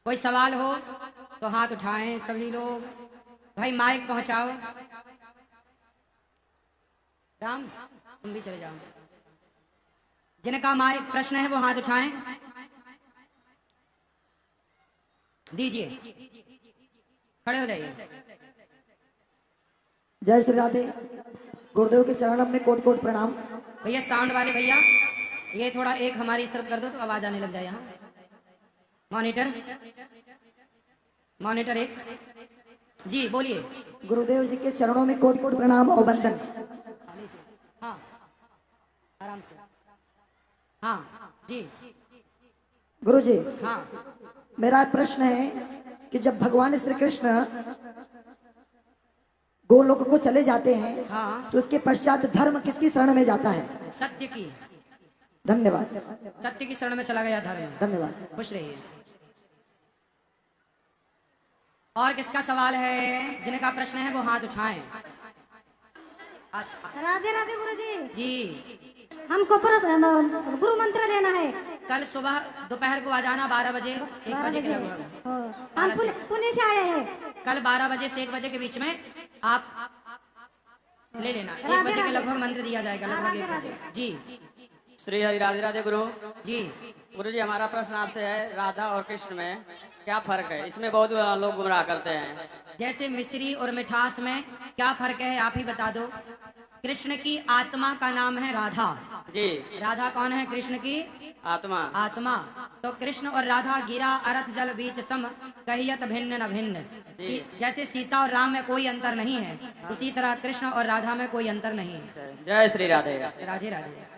कोई सवाल हो तो हाथ उठाएं सभी लोग। भाई माइक पहुंचाओ। राम तुम भी चले जाओ। जिनका माइक प्रश्न है वो हाथ उठाएं। दीजिए, खड़े हो जाइए। जय श्री राधे। गुरुदेव के चरणों में कोट कोट प्रणाम। भैया साउंड वाले भैया, ये थोड़ा एक हमारी तरफ कर दो तो आवाज आने लग जाए। यहाँ मॉनिटर, मॉनिटर एक। जी बोलिए। गुरुदेव जी के चरणों में कोट कोट प्रणाम और वंदन। हाँ आराम से। हाँ जी। गुरु जी, हाँ मेरा प्रश्न है कि जब भगवान श्री कृष्ण गोलोक को चले जाते हैं, हाँ, तो उसके पश्चात धर्म किसकी शरण में जाता है? सत्य की। धन्यवाद। सत्य की शरण में चला गया धर्म। धन्यवाद। खुश रहिए। और किसका सवाल है? जिनका प्रश्न है वो हाथ उठाएं। अच्छा राधे राधे गुरु जी। जी, हमको गुरु मंत्र लेना है। कल सुबह दोपहर को आ जाना 12 बजे 1 बजे के लगभग। हम पुणे से आए हैं। कल 12 बजे से 1 बजे के बीच में आप ले लेना। 1 बजे के लगभग मंत्र दिया जाएगा, लगभग 1 बजे। जी श्री हरि राधे राधे गुरु। जी। गुरु जी, हमारा प्रश्न आपसे है, राधा और कृष्ण में क्या फर्क है? इसमें बहुत लोग गुमराह करते हैं। जैसे मिश्री और मिठास में क्या फर्क है आप ही बता दो। कृष्ण की आत्मा का नाम है राधा। जी। राधा कौन है? कृष्ण की आत्मा। आत्मा। तो कृष्ण और राधा गिरा अरथ जल बीच सम, कहियत भिन्न न भिन्न। जैसे सीता और राम में कोई अंतर नहीं है, उसी तरह कृष्ण और राधा में कोई अंतर नहीं है। जय श्री राधे। राधे राधे।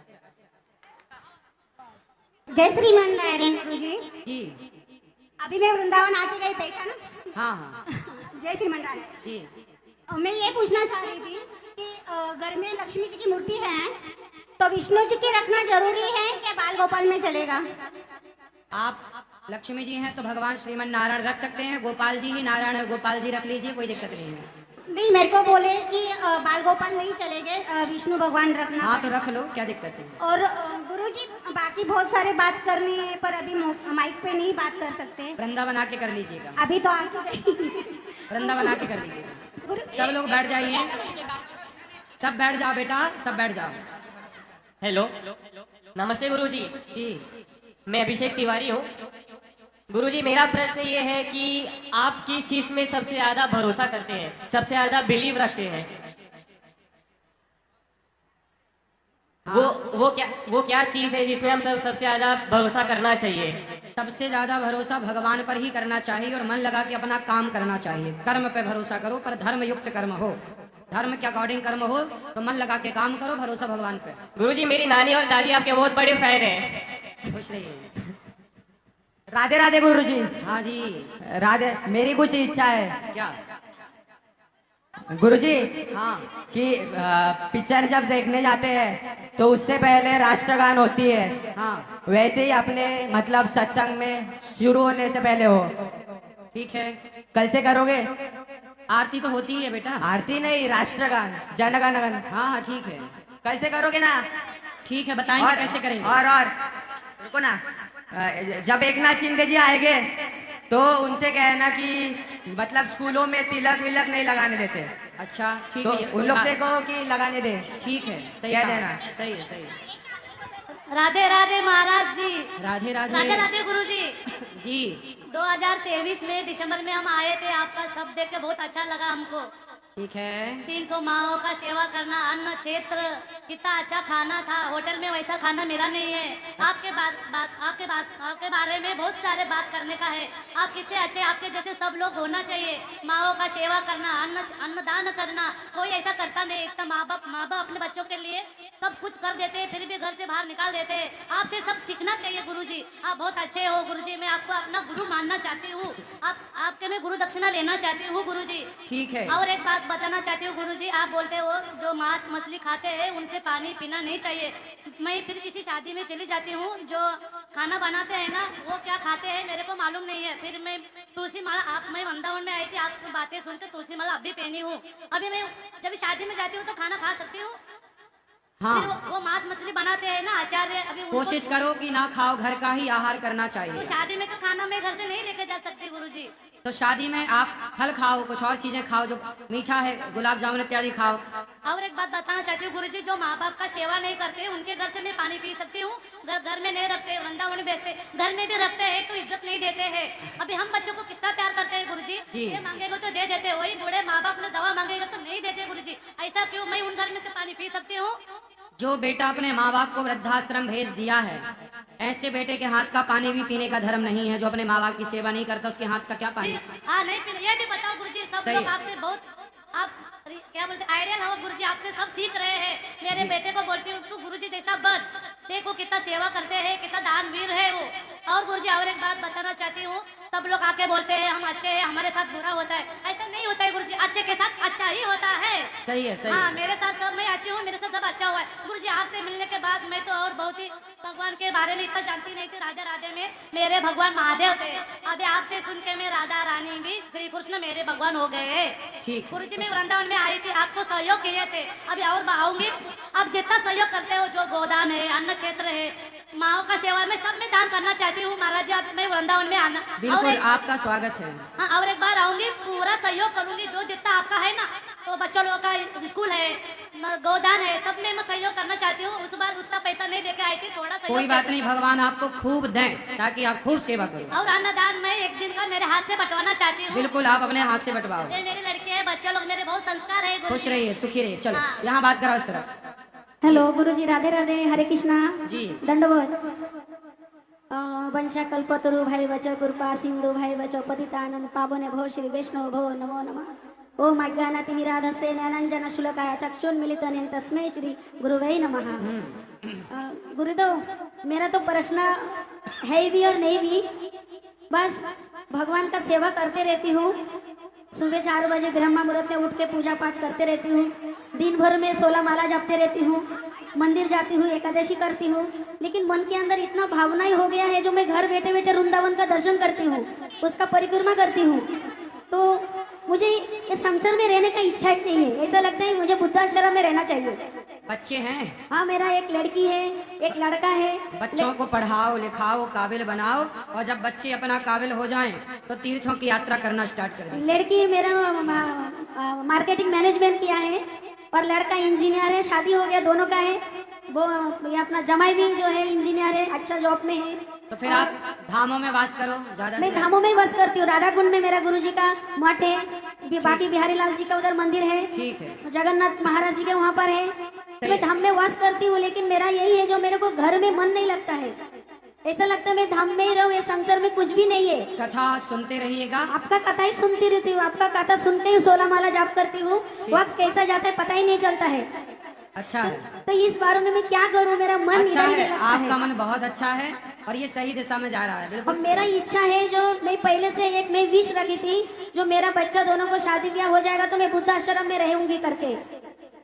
जय श्री नारायण गुरु जी। जी अभी मैं वृंदावन आके गई पहचाना। हाँ हाँ जय श्री नारायण जी। मैं ये पूछना चाह रही थी कि घर में लक्ष्मी जी की मूर्ति है, तो विष्णु जी की रखना जरूरी है क्या बाल गोपाल में चलेगा? आप लक्ष्मी जी हैं तो भगवान श्रीमन नारायण रख सकते हैं। गोपाल जी ही नारायण है, गोपाल जी रख लीजिए, कोई दिक्कत नहीं है। नहीं, मेरे को बोले कि बाल गोपाल नहीं चलेंगे, विष्णु भगवान रखना। हाँ तो रख लो, क्या दिक्कत है। और गुरुजी बाकी बहुत सारे बात करनी है, पर अभी माइक पे नहीं बात कर सकते। वृंदावन आके कर लीजिएगा। अभी तो आके गई। वृंदावन आके कर लीजिएगा। सब लोग बैठ जाइए। सब बैठ जाओ बेटा, सब बैठ जाओ। हेलो, नमस्ते गुरुजी। जी मैं अभिषेक तिवारी हूँ। गुरुजी, मेरा प्रश्न ये है कि आप किस चीज में सबसे ज्यादा भरोसा करते हैं, सबसे ज्यादा बिलीव रखते हैं? वो क्या चीज है जिसमें हम सबसे ज्यादा भरोसा करना चाहिए? सबसे ज्यादा भरोसा भगवान पर ही करना चाहिए और मन लगा के अपना काम करना चाहिए। कर्म पे भरोसा करो, पर धर्म युक्त कर्म हो, धर्म के अकॉर्डिंग कर्म हो, तो मन लगा के काम करो, भरोसा भगवान पे। गुरुजी, मेरी नानी और दादी आपके बहुत बड़े फैन हैं। खुश रहिए। राधे राधे गुरु जी। हाँ जी। राधे, मेरी कुछ इच्छा है। क्या? गुरु जी, हाँ कि पिक्चर जब देखने जाते हैं तो उससे पहले राष्ट्रगान होती है, हाँ वैसे ही अपने मतलब सत्संग में शुरू होने से पहले हो। ठीक है। कल से करोगे? आरती तो होती ही है बेटा। आरती नहीं, राष्ट्रगान, जन गण मन। हाँ हाँ ठीक है। कल से करोगे ना? ठीक है, बताएंगे कैसे करेंगे। और रुको ना, जब एक नाथ शिंदे जी आएंगे तो उनसे कहना कि मतलब स्कूलों में तिलक विलक नहीं लगाने देते। अच्छा ठीक तो है। उन लोग से कहो कि लगाने दे। ठीक है, सही कह कहा। देना। सही है, सही है। राधे राधे महाराज जी। राधे राधे। राधे राधे गुरु जी। जी 2023 में दिसंबर में हम आए थे, आपका सब देख के बहुत अच्छा लगा हमको। ठीक है। 300 माओं का सेवा करना, अन्न क्षेत्र, कितना अच्छा खाना था। होटल में वैसा खाना मिला नहीं है। आपके बारे में बहुत सारे बात करने का है। आप कितने अच्छे, आपके जैसे सब लोग होना चाहिए। माओं का सेवा करना, अन्नदान करना, कोई ऐसा करता नहीं। इतना माँ बाप अपने बच्चों के लिए सब कुछ कर देते हैं, फिर भी घर से बाहर निकाल देते हैं। आपसे सब सीखना चाहिए गुरुजी। आप बहुत अच्छे हो गुरुजी, मैं आपको अपना गुरु मानना चाहती हूँ। आपके मैं गुरु दक्षिणा लेना चाहती हूँ गुरुजी। ठीक है। और एक बात बताना चाहती हूँ गुरुजी, आप बोलते हो जो मांस मछली खाते हैं उनसे पानी पीना नहीं चाहिए। मैं फिर किसी शादी में चली जाती हूँ, जो खाना बनाते हैं ना वो क्या खाते हैं मेरे को मालूम नहीं है। फिर मैं तुलसी माला, मैं वृंदावन में आई थी, आपकी बातें सुनकर तुलसी माला अभी पहनी हूँ। अभी मैं जब शादी में जाती हूँ तो खाना खा सकती हूँ। हाँ फिर वो मांस मछली बनाते हैं ना आचार्य, अभी कोशिश करो कि ना खाओ, घर का ही आहार करना चाहिए। तो शादी में तो खाना मैं घर से नहीं लेके जा सकती। तो शादी में आप फल खाओ, कुछ और चीजें खाओ जो मीठा है, गुलाब जामुन इत्यादि खाओ। और एक बात बताना चाहती हूँ गुरुजी, जो माँ बाप का सेवा नहीं करते उनके घर से मैं पानी पी सकती हूँ, घर में नहीं रखते, वृंदावन बेचते, घर में भी रखते हैं तो इज्जत नहीं देते हैं। अभी हम बच्चों को कितना प्यार करते हैं गुरुजी, ये मांगेगा तो दे देते, वही बूढ़े माँ बाप ने दवा मांगेगा तो नहीं देते गुरुजी। ऐसा क्यों? मैं उन घर में से पानी पी सकती हूँ? जो बेटा अपने माँ बाप को वृद्धाश्रम भेज दिया है, ऐसे बेटे के हाथ का पानी भी पीने का धर्म नहीं है। जो अपने माँ बाप की सेवा नहीं करता उसके हाथ का क्या पानी? हाँ नहीं पीना, ये भी बताओ गुरुजी। सब लोग आपसे बहुत आप क्या बोलते आइडियल हो गुरुजी, आपसे सब सीख रहे हैं। मेरे बेटे को बोलती हूँ तू गुरुजी जैसा बन, देखो कितना सेवा करते हैं, कितना दानवीर है वो। और गुरुजी और एक बात बताना चाहती हूँ, सब लोग आके बोलते हैं हम अच्छे हैं, हमारे साथ बुरा होता है, ऐसा नहीं होता है गुरुजी, अच्छे के साथ अच्छा ही होता है। सही है, सही हाँ है। मेरे साथ सब मैं अच्छी हूँ, मेरे साथ सब अच्छा हुआ है गुरुजी। आपसे मिलने के बाद मैं तो और बहुत ही भगवान के बारे में इतना जानती नहीं थी। राधा राधे में मेरे भगवान महादेव थे, अभी आपसे सुन के मैं राधा रानी भी श्री कृष्ण मेरे भगवान हो गए। ठीक गुरुजी मैं वृंदावन में आई थी, आपको सहयोग किए थे, अभी और आऊंगी। अब जितना सहयोग करते हो, जो गोदान है, अन्न क्षेत्र है, माओ का सेवा में सब में दान करना चाहती हूँ महाराज जी। अब मैं वृंदावन में आना, बिल्कुल आपका स्वागत है। हाँ और एक बार आऊंगी, पूरा सहयोग करूंगी, जो जितना आपका है ना, तो बच्चों लोगों का स्कूल है, गोदान है, सब में मैं सहयोग करना चाहती हूँ। उस बार उतना पैसा नहीं देके आई थी, थोड़ा सहयोग। कोई बात नहीं, भगवान आपको खूब दें ताकि आप खूब सेवा करो। और अन्नदान मैं एक दिन का मेरे हाथ से बंटवाना चाहती हूँ। बिल्कुल आप अपने हाथ से बंटवाओ। ये मेरे लड़के हैं, बच्चे लोग मेरे बहुत संस्कार है। खुश रहिए, सुखी रहिए। चलो हाँ। यहाँ बात कराओ इस तरफ। हेलो गुरुजी, राधे राधे, हरे कृष्णा जी। दंडवत। वंशा कल्पतरु भाई बचो, कृपा सिंधु भाई बचो, पतितानन पावने भो, श्री वैष्णव भो, नमो नमः। ओम अज्ञानातिमिराधस्य ज्ञानांजन शुल्काय चक्षुन्मीलितं तस्मै श्री गुरुवे नमः। गुरुदेव, मेरा तो प्रश्न है भी और नहीं भी, बस भगवान का सेवा करते रहती हूँ। सुबह 4 बजे ब्रह्मा मुहूर्त में उठ के पूजा पाठ करते रहती हूँ, दिन भर में 16 माला जपते रहती हूँ, मंदिर जाती हूँ, एकादशी करती हूँ, लेकिन मन के अंदर इतना भावना ही हो गया है, जो मैं घर बैठे बैठे वृंदावन का दर्शन करती हूँ, उसका परिक्रमा करती हूँ, तो मुझे इस संसार में रहने का इच्छा ही नहीं है। ऐसा लगता है मुझे बुद्धाश्रम में रहना चाहिए। बच्चे हैं? हाँ, मेरा एक लड़की है, एक लड़का है। बच्चों को पढ़ाओ लिखाओ, काबिल बनाओ, और जब बच्चे अपना काबिल हो जाएं तो तीर्थों की यात्रा करना स्टार्ट कर दें। लड़की मेरा मार्केटिंग मैनेजमेंट किया है और लड़का इंजीनियर है, शादी हो गया, दोनों का है। वो ये अपना जमाई भी जो है इंजीनियर है, अच्छा जॉब में है। तो फिर आप धामों में वास करो ज्यादा। मैं धामों में बस करती हूँ। राधा कुंड में मेरा गुरुजी का मठ है, बाकी बिहारी लाल जी का उधर मंदिर है, ठीक है। जगन्नाथ महाराज जी के वहाँ पर है। मैं धाम में वास करती हूँ, लेकिन मेरा यही है, जो मेरे को घर में मन नहीं लगता है। ऐसा लगता है मैं धाम में ही रहूँ, ये संसार में कुछ भी नहीं है। कथा सुनते रहिएगा। आपका कथा ही सुनती रहती हूँ, आपका कथा सुनते ही 16 माला जाप करती हूँ। वक्त कैसा जाता है पता ही नहीं चलता है। अच्छा है, तो इस बारे में मैं क्या करूँ, मेरा मन अच्छा इधर है, लगता आपका है। मन बहुत अच्छा है और ये सही दिशा में जा रहा है। अब बिल्कुल मेरा इच्छा है, जो मैं पहले से एक मैं विश रखी थी, जो मेरा बच्चा दोनों को शादी ब्याह हो जाएगा तो मैं बुद्धाश्रम में रहूंगी करके।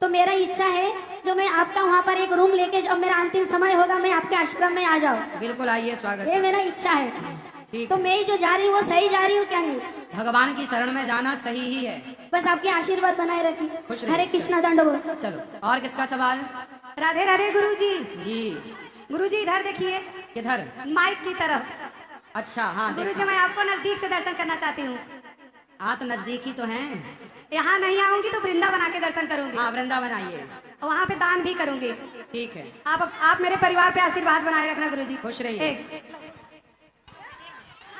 तो मेरा इच्छा है, जो मैं आपका वहाँ पर एक रूम लेके, जब मेरा अंतिम समय होगा मैं आपके आश्रम में आ जाऊँ। बिल्कुल आइए, स्वागत ये है। मेरा इच्छा है। ठीक तो है। मैं जो जा रही हूँ वो सही जा रही हूँ क्या नहीं? भगवान की शरण में जाना सही ही है। बस आपके आशीर्वाद बनाए खुश रखिए। रहिए। हरे कृष्णा दंडवत। चलो और किसका सवाल? राधे राधे गुरुजी। जी गुरुजी इधर देखिए, किधर? माइक की तरफ। अच्छा हाँ गुरुजी देखो। मैं आपको नजदीक से दर्शन करना चाहती हूँ। तो नजदीक ही तो हैं। यहाँ नहीं आऊंगी तो वृंदावन आके दर्शन करूंगी, हाँ वृंदावन आइए। और वहाँ पे दान भी करूंगी। ठीक है, आप मेरे परिवार पे आशीर्वाद बनाए रखना गुरुजी। खुश रहिए।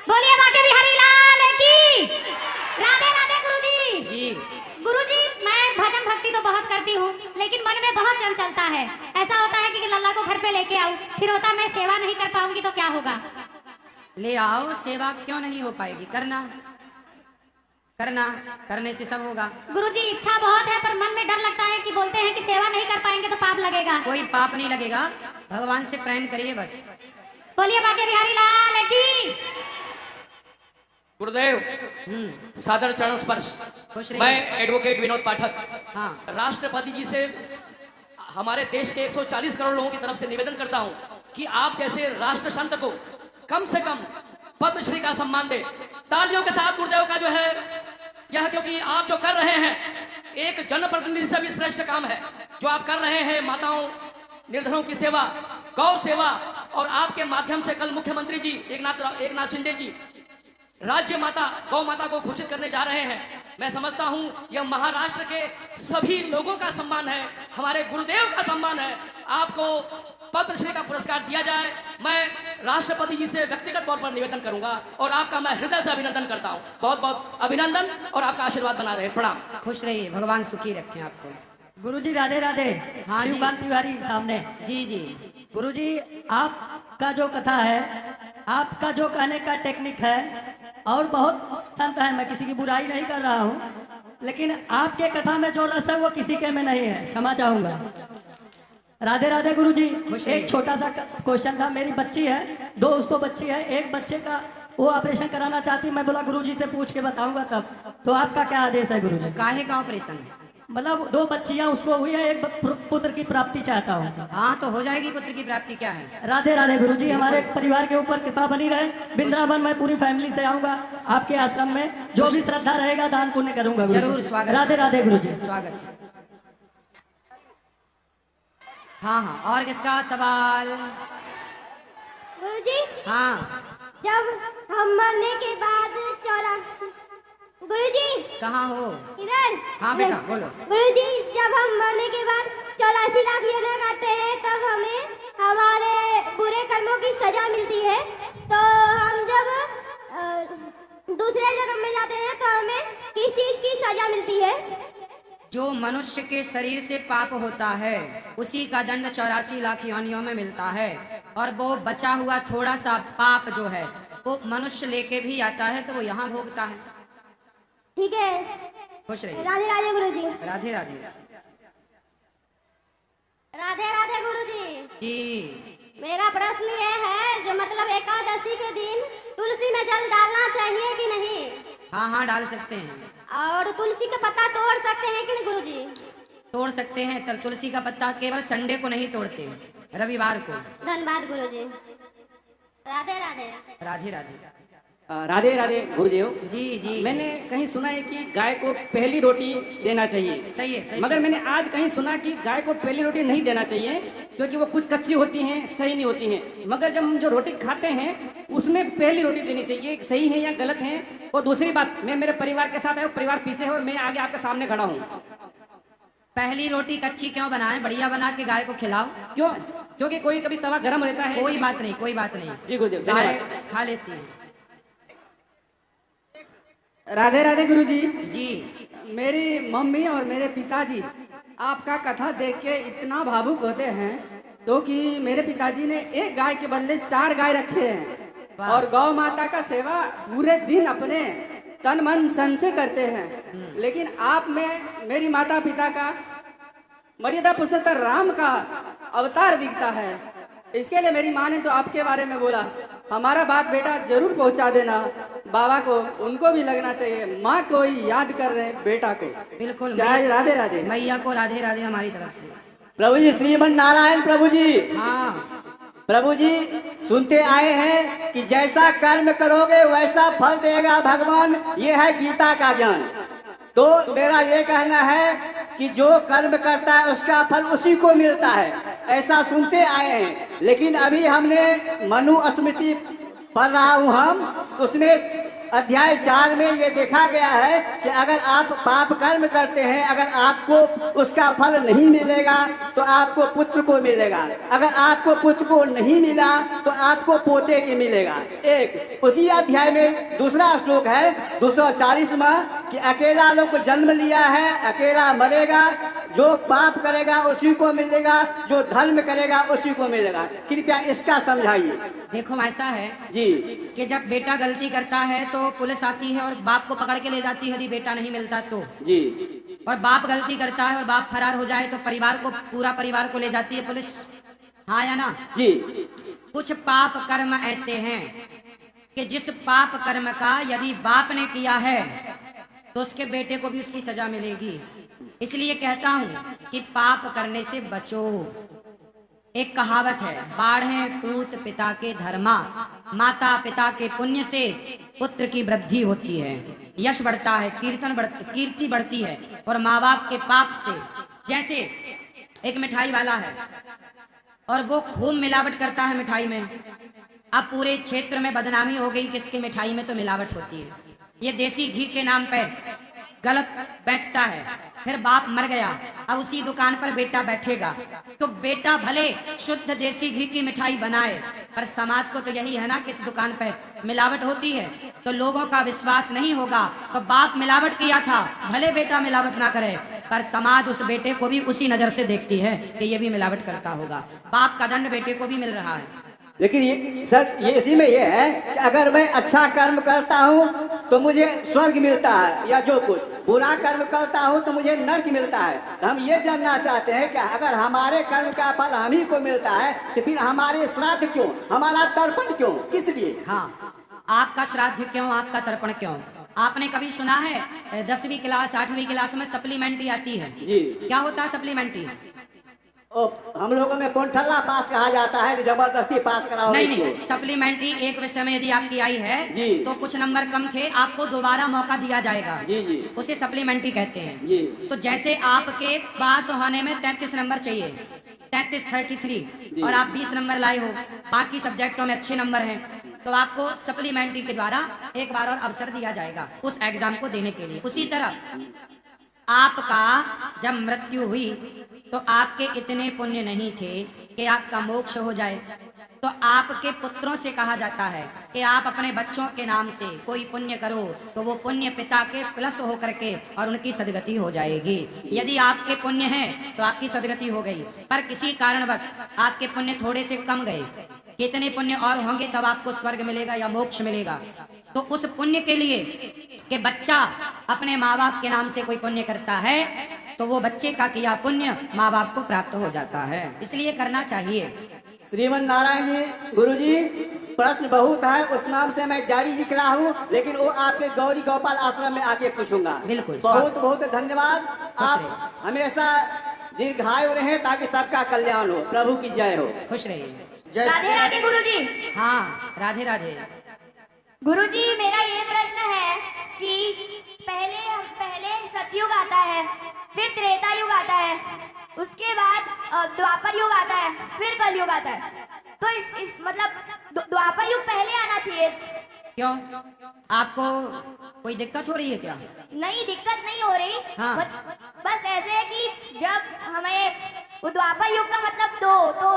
बोलिए बाके बिहारी लाल की। राधे राधे गुरुजी। जी गुरुजी, मैं भजन भक्ति तो बहुत करती हूँ, लेकिन मन में बहुत चंचलता है। ऐसा होता है कि लल्ला को घर पे लेके आऊँ, फिर होता मैं सेवा नहीं कर पाऊंगी तो क्या होगा? ले आओ, सेवा क्यों नहीं हो पाएगी? करना करना, करने से सब होगा। गुरुजी, इच्छा बहुत है, पर मन में डर लगता है कि बोलते हैं कि सेवा नहीं कर पाएंगे तो पाप लगेगा। कोई पाप नहीं लगेगा, भगवान से प्रेम करिए बस। बोलिए बाके बिहारी लाल की। गुरुदेव सादर चरण स्पर्श। खुश मैं रहिए। एडवोकेट विनोद पाठक हाँ राष्ट्रपति जी से हमारे देश के 140 करोड़ लोगों की तरफ से निवेदन करता हूं कि आप जैसे राष्ट्र संत को कम से कम पद्मश्री का सम्मान दे। तालियों के साथ गुरुदेव का जो है यह, क्योंकि आप जो कर रहे हैं एक जनप्रतिनिधि से भी श्रेष्ठ काम है जो आप कर रहे हैं। माताओं निर्धनों की सेवा, गौ सेवा, और आपके माध्यम से कल मुख्यमंत्री जी एक नाथ शिंदे जी राज्य माता गौ माता को घोषित करने जा रहे हैं, मैं समझता हूं यह महाराष्ट्र के सभी लोगों का सम्मान है, हमारे गुरुदेव का सम्मान है। आपको पद्मश्री का पुरस्कार दिया जाए। मैं राष्ट्रपति जी से व्यक्तिगत तौर पर निवेदन करूंगा और आपका मैं हृदय से अभिनंदन करता हूं। बहुत बहुत अभिनंदन और आपका आशीर्वाद बना रहे। प्रणाम। खुश रहिए, भगवान सुखी रखें आपको। गुरुजी राधे राधे। हाँ जी। शिवकांत तिवारी सामने। जी जी। गुरुजी आपका जो कथा है, आपका जो कहने का टेक्निक है और बहुत संत है, मैं किसी की बुराई नहीं कर रहा हूँ, लेकिन आपके कथा में जो रस है वो किसी के में नहीं है, क्षमा चाहूंगा। राधे राधे गुरुजी। एक छोटा सा क्वेश्चन था, मेरी बच्ची है, 2 उसको बच्ची है, एक बच्चे का वो ऑपरेशन कराना चाहती, मैं बोला गुरुजी से पूछ के बताऊंगा तब, तो आपका क्या आदेश है गुरुजी? काहे का ऑपरेशन? मतलब 2 बच्चियां उसको हुई है, एक पुत्र की प्राप्ति चाहता हूँ। हाँ तो हो जाएगी पुत्र की प्राप्ति, क्या है। राधे राधे गुरुजी, हमारे परिवार के ऊपर कृपा बनी रहे। वृंदावन में पूरी फैमिली से आऊंगा आपके आश्रम में, जो भी श्रद्धा रहेगा दान पुण्य करूंगा। जरूर, स्वागत। राधे राधे गुरुजी। स्वागत है। हाँ हाँ, और किसका सवाल? गुरुजी, हाँ, जब हम मरने के बाद 84 गुरुजी कहाँ हो? इधर। हाँ बेटा बोलो। गुरुजी, जब हम मरने के बाद 84 लाख योजना काटते हैं तब हमें हमारे बुरे कर्मों की सजा मिलती है, तो हम जब दूसरे जन्म में जाते हैं तो हमें किस चीज की सजा मिलती है? जो मनुष्य के शरीर से पाप होता है उसी का दंड 84 लाख योनियों में मिलता है, और वो बचा हुआ थोड़ा सा पाप जो है वो मनुष्य लेके भी आता है तो वो यहाँ भोगता है। ठीक है, खुश रहिए। राधे राधे गुरुजी। राधे राधे। राधे राधे गुरुजी। जी। मेरा प्रश्न ये है, जो मतलब एकादशी के दिन तुलसी में जल डालना चाहिए कि नहीं? हाँ हाँ डाल सकते हैं। और तुलसी का पत्ता तोड़ सकते हैं कि नहीं गुरुजी? तोड़ सकते हैं, तुलसी का पत्ता केवल संडे को नहीं तोड़ते, रविवार को। धन्यवाद गुरुजी। राधे राधे। राधे राधे। राधे राधे गुरुदेव। जी जी। मैंने कहीं सुना है कि गाय को पहली रोटी देना चाहिए। सही है, सही। मगर मैंने आज कहीं सुना कि गाय को पहली रोटी नहीं देना चाहिए क्योंकि वो कुछ कच्ची होती हैं, सही नहीं होती हैं। मगर जब हम जो रोटी खाते हैं उसमें पहली रोटी देनी चाहिए, सही है या गलत है? और दूसरी बात, मैं मेरे परिवार के साथ आया, परिवार पीछे है और मैं आगे आपके सामने खड़ा हूँ। पहली रोटी कच्ची क्यों बनाए, बढ़िया बना के गाय को खिलाओ। क्यों? क्योंकि कोई कभी तवा गर्म रहता है। कोई बात नहीं, कोई बात नहीं। जी गुरुदेव, गाय धन्यवाद। खा लेती है। राधे राधे गुरुजी। जी। मेरी मम्मी और मेरे पिताजी आपका कथा देख के इतना भावुक होते हैं, तो कि मेरे पिताजी ने एक गाय के बदले 4 गाय रखे हैं और गौ माता का सेवा पूरे दिन अपने तन मन सन से करते हैं। लेकिन आप में मेरी माता पिता का मर्यादा पुरुषोत्तम राम का अवतार दिखता है। इसके लिए मेरी माँ ने तो आपके बारे में बोला, हमारा बात बेटा जरूर पहुंचा देना बाबा को, उनको भी लगना चाहिए। माँ को ही याद कर रहे हैं बेटा को। बिल्कुल। जय राधे राधे। मैया को राधे राधे हमारी तरफ से। प्रभु जी, श्रीमन नारायण प्रभु जी। हाँ प्रभु जी, सुनते आए हैं कि जैसा कर्म करोगे वैसा फल देगा भगवान, ये है गीता का ज्ञान। तो मेरा ये कहना है कि जो कर्म करता है उसका फल उसी को मिलता है, ऐसा सुनते आए हैं। लेकिन अभी हमने मनु स्मृति पढ़ रहा हूँ हम, उसमें अध्याय 4 में ये देखा गया है कि अगर आप पाप कर्म करते हैं, अगर आपको उसका फल नहीं मिलेगा तो आपको पुत्र को मिलेगा, अगर आपको पुत्र को नहीं मिला तो आपको पोते की मिलेगा। एक उसी अध्याय में दूसरा श्लोक है 240वां कि अकेला लोग जन्म लिया है, अकेला मरेगा, जो पाप करेगा उसी को मिलेगा, जो धर्म करेगा उसी को मिलेगा। कृपया इसका समझाइए। देखो ऐसा है जी कि जब बेटा गलती करता है तो पुलिस आती है और बाप को पकड़ के ले जाती है यदि बेटा नहीं मिलता तो। जी। और बाप गलती करता है और बाप फरार हो जाए तो परिवार को, पूरा परिवार को ले जाती है पुलिस। हाँ या ना? जी। कुछ पाप कर्म ऐसे हैं कि जिस पाप कर्म का यदि बाप ने किया है तो उसके बेटे को भी उसकी सजा मिलेगी। इसलिए कहता हूँ कि पाप करने से बचो। एक कहावत है, बाढ़े पूत पिता के धर्मा, माता पिता के पुण्य से पुत्र की वृद्धि होती है, यश बढ़ता है, कीर्ति बढ़ती है, और माँ बाप के पाप से। जैसे एक मिठाई वाला है और वो खूब मिलावट करता है मिठाई में, अब पूरे क्षेत्र में बदनामी हो गई कि इसकी मिठाई में तो मिलावट होती है, ये देसी घी के नाम पे गलत बेचता है। फिर बाप मर गया, अब उसी दुकान पर बेटा बैठेगा, तो बेटा भले शुद्ध देसी घी की मिठाई बनाए, पर समाज को तो यही है ना कि इस दुकान पर मिलावट होती है, तो लोगों का विश्वास नहीं होगा। तो बाप मिलावट किया था, भले बेटा मिलावट ना करे, पर समाज उस बेटे को भी उसी नजर से देखती है कि ये भी मिलावट करता होगा। बाप का दंड बेटे को भी मिल रहा है। लेकिन ये सर, ये इसी में ये है कि अगर मैं अच्छा कर्म करता हूँ तो मुझे स्वर्ग मिलता है, या जो कुछ बुरा कर्म करता हूँ तो मुझे नरक मिलता है। तो हम ये जानना चाहते हैं कि अगर हमारे कर्म का फल हम ही को मिलता है तो फिर हमारे श्राद्ध क्यों, हमारा तर्पण क्यों, किस लिए? हाँ, आपका श्राद्ध क्यों, आपका तर्पण क्यों? आपने कभी सुना है 10वीं क्लास 8वीं क्लास में सप्लीमेंट्री आती है जी? क्या होता है सप्लीमेंट्री? हम लोगों में पोंठल्ला पास कहा जाता है कि जबरदस्ती पास कराओ। नहीं, सप्लीमेंट्री एक विषय में यदि आपकी आई है जी, तो कुछ नंबर कम थे, आपको दोबारा मौका दिया जाएगा जी जी, उसे सप्लीमेंट्री कहते हैं जी। तो जैसे आपके पास होने में 33 नंबर चाहिए, 33 और आप 20 नंबर लाए हो, बाकी सब्जेक्टों में अच्छे नंबर हैं, तो आपको सप्लीमेंट्री के द्वारा एक बार और अवसर दिया जाएगा उस एग्जाम को देने के लिए। उसी तरह आपका जब मृत्यु हुई तो आपके इतने पुण्य नहीं थे कि आपका मोक्ष हो जाए, तो आपके पुत्रों से कहा जाता है कि आप अपने बच्चों के नाम से कोई पुण्य करो, तो वो पुण्य पिता के प्लस हो करके और उनकी सदगति हो जाएगी। यदि आपके पुण्य हैं तो आपकी सदगति हो गई, पर किसी कारणवश आपके पुण्य थोड़े से कम गए, कितने पुण्य और होंगे तब आपको स्वर्ग मिलेगा या मोक्ष मिलेगा। तो उस पुण्य के लिए कि बच्चा अपने माँ बाप के नाम से कोई पुण्य करता है तो वो बच्चे का किया पुण्य माँ बाप को प्राप्त हो जाता है, इसलिए करना चाहिए। श्रीमन नारायण जी, गुरु जी, प्रश्न बहुत है, उस नाम से मैं जारी लिख रहा हूँ, लेकिन वो आपके गौरी गोपाल आश्रम में आके पूछूंगा। बिल्कुल, बहुत बहुत धन्यवाद। आप हमेशा दीर्घायु रहे ताकि सबका कल्याण हो। प्रभु की जय हो। खुश रहिए। राधे राधे गुरुजी। हाँ, राधे राधे। गुरुजी, मेरा ये प्रश्न है कि पहले सतयुग आता है, फिर त्रेता युग आता है, उसके बाद द्वापर युग आता है, फिर कलयुग आता है, तो इस मतलब द्वापर युग पहले आना चाहिए। क्यों, आपको कोई दिक्कत हो रही है क्या? नहीं, दिक्कत नहीं हो रही। हाँ। बस ऐसे है कि जब हमें द्वापर युग का मतलब 2 तो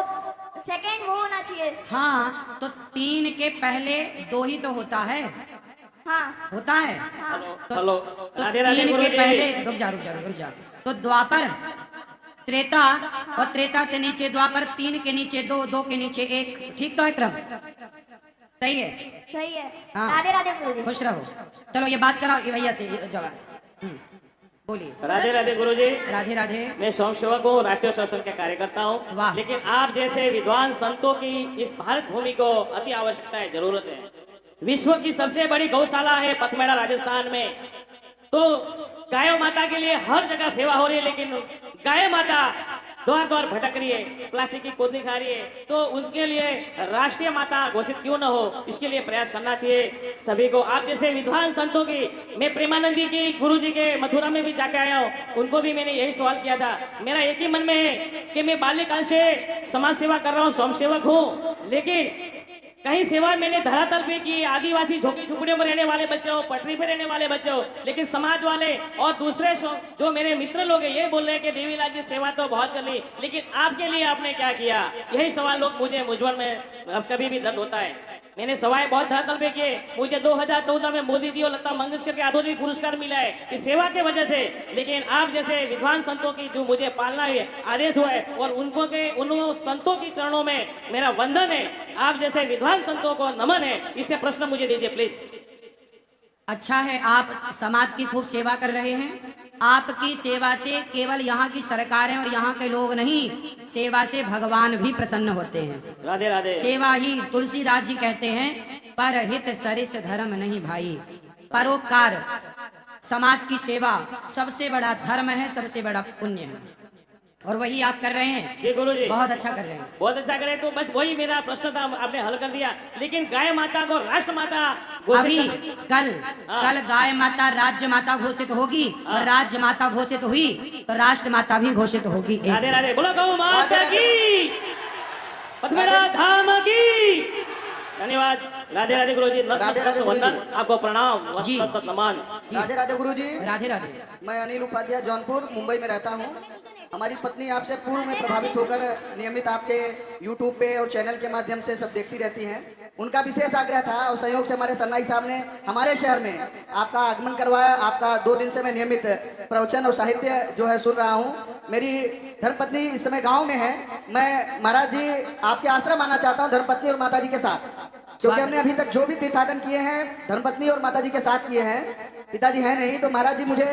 सेकंड वो होना चाहिए। हाँ, तो 3 के पहले 2 ही तो होता है। हाँ, होता है। हाँ। तो 3 के पहले रुक जा। तो द्वापर, त्रेता और त्रेता से नीचे द्वापर, 3 के नीचे 2, 2 के नीचे 1, ठीक तो है क्रम? सही है, सही है। हाँ। राधे राधे गुरुजी। खुश रहो। चलो ये बात कराओ ये भैया से, जवाब बोलिए। राधे राधे गुरुजी। राधे राधे। मैं स्वयं सेवक हूँ, राष्ट्रीय शासन का कार्यकर्ता हूँ, लेकिन आप जैसे विद्वान संतों की इस भारत भूमि को अति आवश्यकता है, जरूरत है। विश्व की सबसे बड़ी गौशाला है पथमेड़ा राजस्थान में, तो गायों माता के लिए हर जगह सेवा हो रही है, लेकिन गाय माता द्वार द्वार भटक रही है, प्लास्टिक की कोथली खा रही है, तो उनके लिए राष्ट्रीय माता घोषित क्यों न हो, इसके लिए प्रयास करना चाहिए सभी को। आप जैसे विद्वान संतों की, मैं प्रेमानंद जी की गुरु जी के मथुरा में भी जाके आया हूँ, उनको भी मैंने यही सवाल किया था। मेरा एक ही मन में है कि मैं बाल्यकाल से समाज सेवा कर रहा हूँ, स्वयं सेवक हूँ, लेकिन कहीं सेवा मैंने धरातल पे की, आदिवासी झोंकी झुपड़ियों में रहने वाले बच्चों, पटरी पे रहने वाले बच्चों, लेकिन समाज वाले और दूसरे जो मेरे मित्र लोग हैं ये बोल रहे हैं कि देवीलाल जी सेवा तो बहुत कर ली, लेकिन आपके लिए आपने क्या किया? यही सवाल लोग मुझे मुझवन में अब कभी भी दर्द होता है। मैंने सवाल बहुत धरातल पे किए, मुझे 2014 में मोदी जी और लता मंगेशकर के आधुनिक पुरस्कार मिला है इस सेवा के वजह से, लेकिन आप जैसे विद्वान संतों की जो मुझे पालना है आदेश हुआ है, और उन संतों की चरणों में मेरा वंदन है, आप जैसे विद्वान संतों को नमन है। इसे प्रश्न मुझे दीजिए प्लीज। अच्छा है, आप समाज की खूब सेवा कर रहे हैं। आपकी सेवा से केवल यहाँ की सरकारें और यहाँ के लोग नहीं, सेवा से भगवान भी प्रसन्न होते हैं। राधे राधे। सेवा ही, तुलसीदास जी कहते हैं, पर हित सरिस धर्म नहीं भाई। परोपकार, समाज की सेवा सबसे बड़ा धर्म है, सबसे बड़ा पुण्य है, और वही आप कर रहे हैं। जी गुरु जी, बहुत अच्छा कर रहे हैं, बहुत अच्छा कर रहे हैं। तो बस वही मेरा प्रश्न था, आपने हल कर दिया। लेकिन गाय माता को राष्ट्र माता अभी कल गाय माता राज्य माता घोषित होगी, और राज्य माता घोषित हुई तो राष्ट्र माता भी घोषित होगी। राधे राधे। बोलो गौ माता की, पथमेड़ा धाम की। धन्यवाद। राधे राधे गुरुजी। राधे राधे गुरुजी। वंदन, आपको प्रणाम। जी। सत सत नमन। राधे राधे गुरुजी। राधे राधे। मैं अनिल उपाध्याय जौनपुर मुंबई में रहता हूँ। हमारी पत्नी आपसे पूर्व में प्रभावित होकर नियमित आपके YouTube पे और चैनल के माध्यम से सब देखती रहती हैं। उनका विशेष आग्रह था और सहयोग से हमारे सन्नाई साहब ने हमारे शहर में आपका आगमन करवाया। आपका 2 दिन से मैं नियमित प्रवचन और साहित्य जो है सुन रहा हूँ। मेरी धर्मपत्नी इस समय गाँव में है। मैं महाराज जी आपके आश्रम आना चाहता हूँ धर्मपत्नी और माता जी के साथ, क्योंकि हमने अभी तक जो भी तीर्थाटन किए हैं धर्मपत्नी और माता जी के साथ किए हैं। पिताजी हैं नहीं, तो महाराज जी मुझे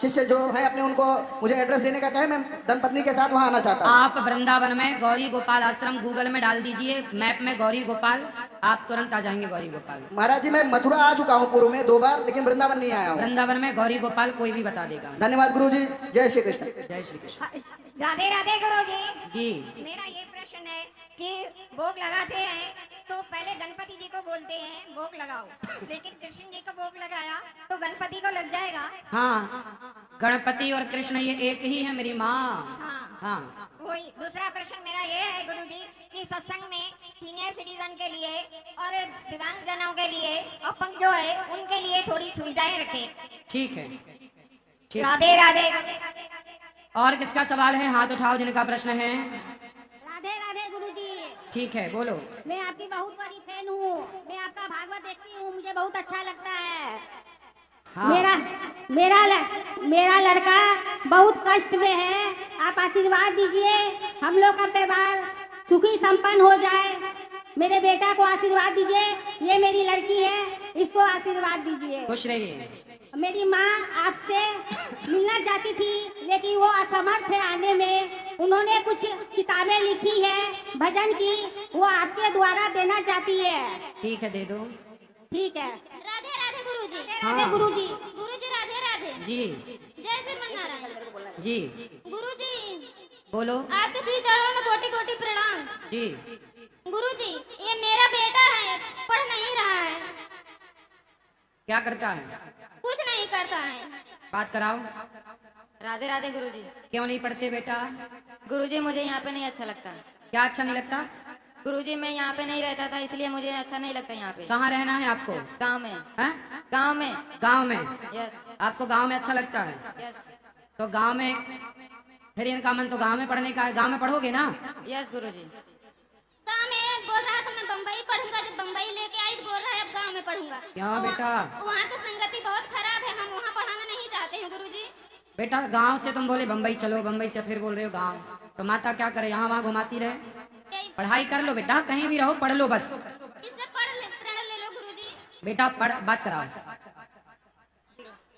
शिष्य जो है अपने उनको मुझे एड्रेस देने का कहे। मैं धर्मपत्नी के साथ वहाँ आना चाहता हूँ। आप वृंदावन में गौरी गोपाल आश्रम गूगल में डाल दीजिए, मैप में गौरी गोपाल, आप तुरंत आ जाएंगे गौरी गोपाल। महाराज जी मैं मथुरा आ चुका हूँ पूर्व में 2 बार, लेकिन वृंदावन नहीं आया हूँ। वृंदावन में गौरी गोपाल कोई भी बता देगा। धन्यवाद गुरु जी। जय श्री कृष्ण। जय श्री कृष्ण। राधे राधे गुरुजी। जी। मेरा ये प्रश्न है कि भोग लगाते हैं तो पहले गणपति जी को बोलते हैं भोग लगाओ, लेकिन कृष्ण जी को भोग लगाया तो गणपति को लग जाएगा। हाँ, गणपति और कृष्ण ये एक ही है मेरी माँ। हाँ। वही दूसरा प्रश्न मेरा ये है गुरुजी कि सत्संग में सीनियर सिटीजन के लिए और दिव्यांग जनों के लिए अपंग जो है उनके लिए थोड़ी सुविधाएं रखें। ठीक है। ठीक। राधे राधे। और किसका सवाल है? हाथ उठाओ जिनका प्रश्न है। राधे राधे गुरुजी। ठीक है, बोलो। मैं आपकी बहुत बड़ी फैन हूँ। मैं आपका भागवत देखती हूँ, मुझे बहुत अच्छा लगता है। हाँ। मेरा लड़का बहुत कष्ट में है, आप आशीर्वाद दीजिए हम लोग का परिवार सुखी संपन्न हो जाए। मेरे बेटा को आशीर्वाद दीजिए, ये मेरी लड़की है, इसको आशीर्वाद दीजिए। खुश रहिए। मेरी माँ आपसे मिलना चाहती थी, लेकिन वो असमर्थ है आने में। उन्होंने कुछ किताबें लिखी है भजन की, वो आपके द्वारा देना चाहती है। ठीक है, दे दो। ठीक है। राधे राधे गुरुजी। राधे गुरुजी। गुरुजी राधे राधे। जी। जय श्रीमन्नारायण। जी। गुरुजी बोलो। आपके श्री चरणों में कोटि कोटि प्रणाम। जी। गुरुजी ये मेरा बेटा है, पढ़ नहीं रहा है। क्या करता है? कुछ नहीं करता है। बात कराओ। राधे राधे गुरुजी। क्यों नहीं पढ़ते बेटा? गुरुजी मुझे यहाँ पे नहीं अच्छा लगता। क्या अच्छा नहीं लगता? गुरुजी मैं यहाँ पे नहीं रहता था, इसलिए मुझे अच्छा नहीं लगता यहाँ पे। कहाँ रहना है आपको? गांव में। हैं? गांव में। गांव में? यस। आपको गांव में अच्छा लगता है? यस। तो गांव में फिर इनका मन तो गांव में पढ़ने का है, गांव में पढ़ोगे ना? यस गुरुजी। गांव में बोल रहा था मैं बम्बई पढ़ूंगा, जब बम्बई लेके आई तो बोल रहा है अब गांव में पढ़ूंगा। क्यों बेटा? वहाँ की संगति बहुत खराब है, हम वहाँ पढ़ाना नहीं चाहते हैं गुरुजी। बेटा गांव से तुम बोले बम्बई चलो, बम्बई से फिर बोल रहे हो गांव, तो माता क्या करे? यहाँ वहाँ घुमाती रहे? पढ़ाई कर लो बेटा, कहीं भी रहो पढ़ लो बस। इससे प्रण ले लो गुरुजी। बेटा पढ़, बात कराओ।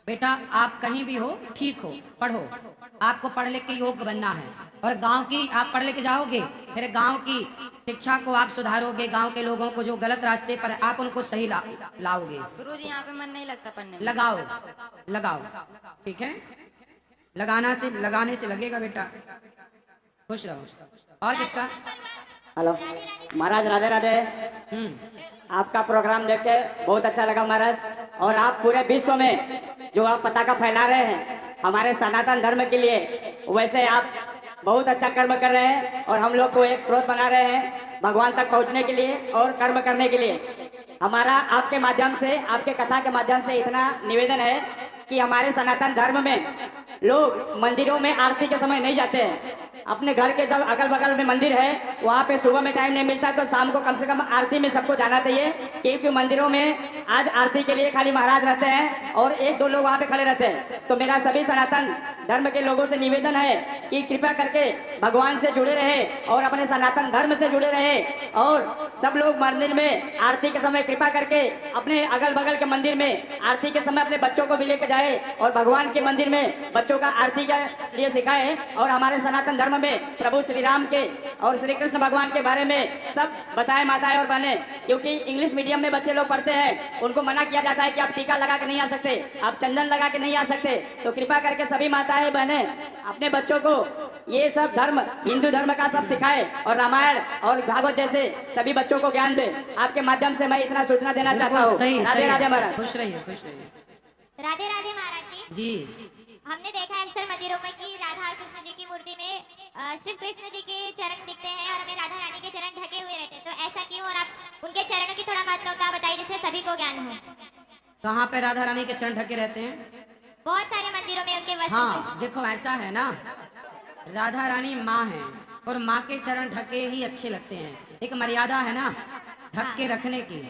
बेटा आप कहीं भी हो ठीक हो, पढ़ो। आपको पढ़ लिख के योग्य बनना है, और गांव की आप पढ़ लिख जाओगे, फिर गांव की शिक्षा को आप सुधारोगे। गांव के लोगों को जो गलत रास्ते पर आप उनको सही लाओगे। गुरुजी यहाँ पे मन नहीं लगता पढ़ने में। लगाओ लगाओ, ठीक है? लगाने से लगेगा बेटा। खुश रहो। और किसका? हेलो महाराज। राधे राधे। आपका प्रोग्राम देख के बहुत अच्छा लगा महाराज, और आप पूरे विश्व में जो आप पताका फैला रहे हैं हमारे सनातन धर्म के लिए, वैसे आप बहुत अच्छा कर्म कर रहे हैं और हम लोग को एक स्रोत बना रहे हैं भगवान तक पहुंचने के लिए और कर्म करने के लिए। हमारा आपके माध्यम से, आपके कथा के माध्यम से इतना निवेदन है कि हमारे सनातन धर्म में लोग मंदिरों में आरती के समय नहीं जाते हैं। अपने घर के जब अगल बगल में मंदिर है वहाँ पे सुबह में टाइम नहीं मिलता, तो शाम को कम से कम आरती में सबको जाना चाहिए, क्योंकि मंदिरों में आज आरती के लिए खाली महाराज रहते हैं और 1-2 लोग वहाँ पे खड़े रहते हैं। तो मेरा सभी सनातन धर्म के लोगों से निवेदन है कि कृपया करके भगवान से जुड़े रहे और अपने सनातन धर्म से जुड़े रहे, और सब लोग मंदिर में आरती के समय कृपा करके अपने अगल बगल के मंदिर में आरती के समय अपने बच्चों को भी लेकर जाए और भगवान के मंदिर में बच्चों का आरती के लिए सिखाए। और हमारे सनातन धर्म में प्रभु श्री राम के और श्री कृष्ण भगवान के बारे में सब बताए माताएं और बहनें, क्योंकि इंग्लिश मीडियम में बच्चे लोग पढ़ते हैं, उनको मना किया जाता है कि आप टीका लगा के नहीं आ सकते, आप चंदन लगा के नहीं आ सकते। तो कृपा करके सभी माताएं बहनें अपने बच्चों को ये सब धर्म, हिंदू धर्म का सब सिखाए और रामायण और भागवत जैसे सभी बच्चों को ज्ञान दे। आपके माध्यम से मैं इतना सूचना देना चाहता हूँ। राधे राधे महाराज। खुश रहिए, खुश रहिए। राधे राधे महाराज जी। जी। हमने देखा है अक्सर मंदिरों में कि राधा और कृष्ण जी की मूर्ति में श्री कृष्ण जी के चरण दिखते हैं और हमें राधा रानी के चरण ढके हुए रहते हैं, तो ऐसा क्यों? और आप उनके चरणों की थोड़ा महत्वता बताइए जिससे सभी को ज्ञान हो। कहाँ पे राधा रानी के चरण ढके रहते हैं? बहुत सारे मंदिरों में उनके वस्त्र। हाँ देखो ऐसा है ना, राधा रानी माँ है और माँ के चरण ढके ही अच्छे लगते हैं। एक मर्यादा है ना ढक के रखने की,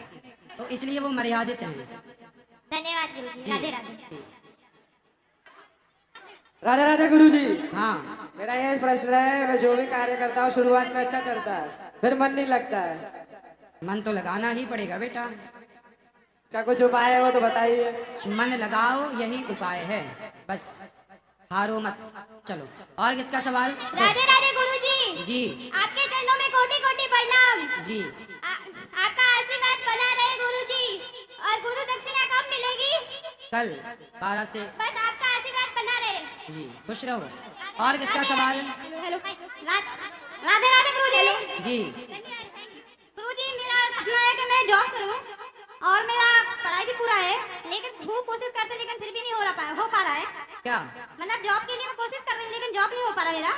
तो इसलिए वो मर्यादित हैं। धन्यवाद गुरुजी। राधे राधे। राधे राधे गुरुजी। हाँ मेरा ये प्रश्न है, मैं जो भी कार्य करता हूँ शुरुआत में अच्छा चलता है, फिर मन नहीं लगता है। मन तो लगाना ही पड़ेगा बेटा। क्या कुछ उपाय है वो तो बताइए। मन लगाओ, यही उपाय है, बस हारो मत। चलो और किसका सवाल? राधे राधे गुरुजी। जी आपके चरणों में कोटि कोटि प्रणाम। जी आपका आशीर्वाद बना रहे गुरुजी। और गुरु दक्षिणा कब मिलेगी? कल 12 से। बस आपका आशीर्वाद बना रहे। जी खुश रहो। और किसका सवाल? हेलो राधे राधे गुरुजी। जी गुरुजी मेरा सपना है कि मैं जॉब करूं और मेरा पढ़ाई भी पूरा है, लेकिन खूब कोशिश करते लेकिन फिर भी नहीं हो पा रहा है। क्या मतलब जॉब के लिए मैं कोशिश कर रही हूँ लेकिन जॉब नहीं हो पा रहा मेरा।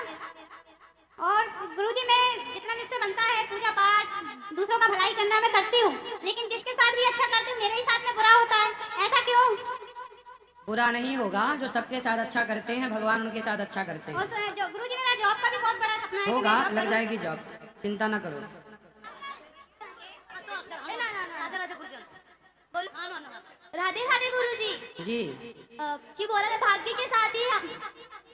और गुरुजी मैं जितना मुझसे बनता है पूजा पाठ दूसरों का भलाई करना मैं करती हूँ, लेकिन जिसके साथ भी अच्छा करती हूँ मेरे ही साथ में बुरा होता है, ऐसा क्यों? बुरा नहीं होगा, जो सबके साथ अच्छा करते हैं भगवान उनके साथ अच्छा करते हैं। गुरुजी मेरा जॉब का भी बहुत बड़ा सपना है। होगा, लग जाएगी जॉब, चिंता ना करो। राधे राधे गुरुजी। जी कि बोला था भाग्य के साथ ही